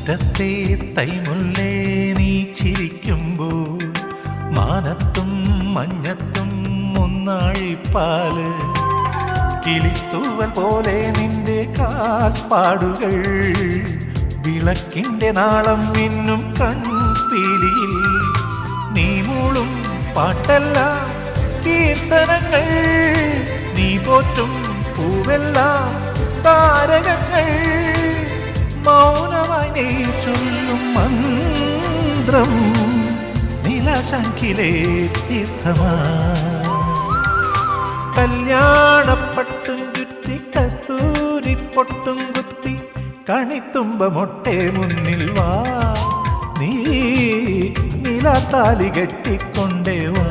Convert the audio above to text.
മുറ്റത്തെ തൈമുല്ലേ നീ ചിരിക്കുമ്പോൾ മാനത്തും മഞ്ഞത്തും ഒന്നാഴിപ്പാല് കിളിത്തൂവൽ പോലെ നിന്റെ കാൽപ്പാടുകൾ വിളക്കിന്റെ നാളം മിന്നും കൺപീലിയിൽ നീ മൂളും പാട്ടെല്ലാം കീർത്തനങ്ങൾ നീ പോറ്റും പൂവെല്ലാം താരകങ്ങൾ മൗനമായി നീ ചൊല്ലും മന്ത്രം നീലാശങ്കിലെ തീർത്ഥമാ കല്യാണപ്പട്ടും ചുറ്റി കസ്തൂരി പൊട്ടും കുത്തി കണിത്തുമ്പ മൊട്ടെ മുന്നിൽ വാ നീ നീലാത്താലി കെട്ടിക്കൊണ്ടേ വാ.